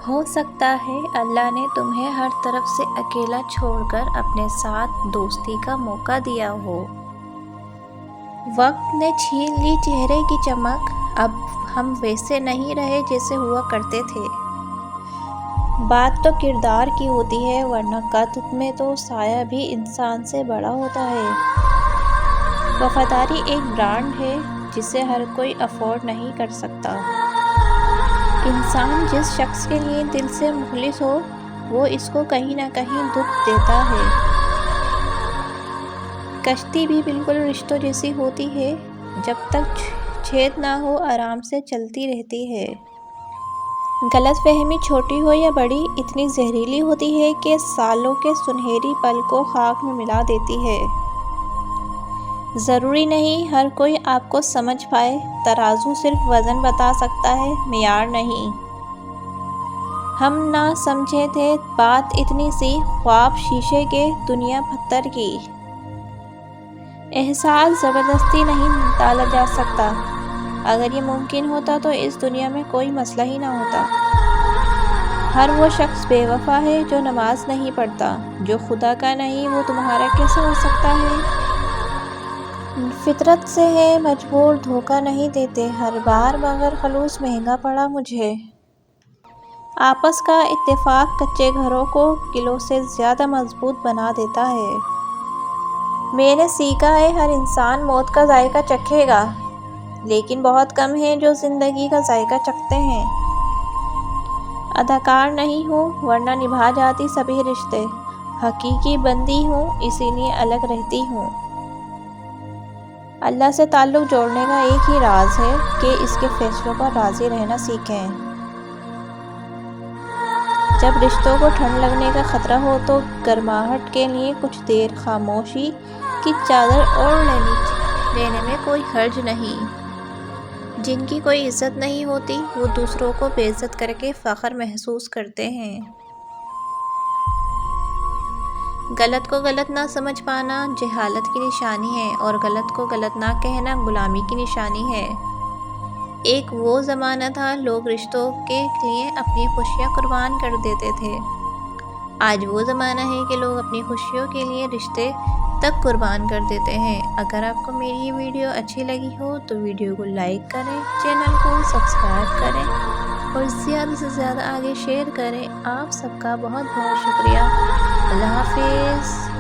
ہو سکتا ہے اللہ نے تمہیں ہر طرف سے اکیلا چھوڑ کر اپنے ساتھ دوستی کا موقع دیا ہو۔ وقت نے چھین لی چہرے کی چمک، اب ہم ویسے نہیں رہے جیسے ہوا کرتے تھے۔ بات تو کردار کی ہوتی ہے، ورنہ قد میں تو سایہ بھی انسان سے بڑا ہوتا ہے۔ وفاداری ایک برانڈ ہے جسے ہر کوئی افورڈ نہیں کر سکتا۔ انسان جس شخص کے لیے دل سے مخلص ہو، وہ اس کو کہیں نہ کہیں دکھ دیتا ہے۔ کشتی بھی بالکل رشتوں جیسی ہوتی ہے، جب تک چھید نہ ہو آرام سے چلتی رہتی ہے۔ غلط فہمی چھوٹی ہو یا بڑی، اتنی زہریلی ہوتی ہے کہ سالوں کے سنہری پل کو خاک میں ملا دیتی ہے۔ ضروری نہیں ہر کوئی آپ کو سمجھ پائے، ترازو صرف وزن بتا سکتا ہے، معیار نہیں۔ ہم نہ سمجھے تھے بات اتنی سی، خواب شیشے کے، دنیا پتھر کی۔ احساس زبردستی نہیں ڈالا جا سکتا، اگر یہ ممکن ہوتا تو اس دنیا میں کوئی مسئلہ ہی نہ ہوتا۔ ہر وہ شخص بے وفا ہے جو نماز نہیں پڑھتا، جو خدا کا نہیں وہ تمہارا کیسے ہو سکتا ہے؟ فطرت سے ہے مجبور، دھوکہ نہیں دیتے ہر بار، مگر خلوص مہنگا پڑا مجھے۔ آپس کا اتفاق کچے گھروں کو قلعوں سے زیادہ مضبوط بنا دیتا ہے۔ میں نے سیکھا ہے ہر انسان موت کا ذائقہ چکھے گا، لیکن بہت کم ہیں جو زندگی کا ذائقہ چکھتے ہیں۔ اداکار نہیں ہوں ورنہ نبھا جاتی سبھی رشتے، حقیقی بندی ہوں اسی لیے الگ رہتی ہوں۔ اللہ سے تعلق جوڑنے کا ایک ہی راز ہے کہ اس کے فیصلوں پر راضی رہنا سیکھیں۔ جب رشتوں کو ٹھنڈ لگنے کا خطرہ ہو تو گرماہٹ کے لیے کچھ دیر خاموشی کی چادر اوڑھ لینے میں کوئی حرج نہیں۔ جن کی کوئی عزت نہیں ہوتی وہ دوسروں کو بے عزت کر کے فخر محسوس کرتے ہیں۔ غلط کو غلط نہ سمجھ پانا جہالت کی نشانی ہے، اور غلط کو غلط نہ کہنا غلامی کی نشانی ہے۔ ایک وہ زمانہ تھا لوگ رشتوں کے لیے اپنی خوشیاں قربان کر دیتے تھے۔ آج وہ زمانہ ہے کہ لوگ اپنی خوشیوں کے لیے رشتے تک قربان کر دیتے ہیں۔ اگر آپ کو میری یہ ویڈیو اچھی لگی ہو تو ویڈیو کو لائک کریں، چینل کو سبسکرائب کریں اور زیادہ سے زیادہ آگے شیئر کریں۔ آپ سب کا بہت بہت شکریہ۔ اللہ حافظ۔